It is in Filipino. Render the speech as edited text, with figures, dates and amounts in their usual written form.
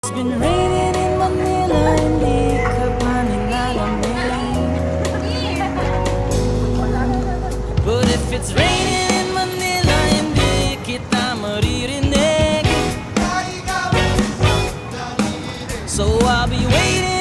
It's been raining in Manila, hindi ka pa nilalamin. But if it's raining in Manila, hindi kita maririnig. So I'll be waiting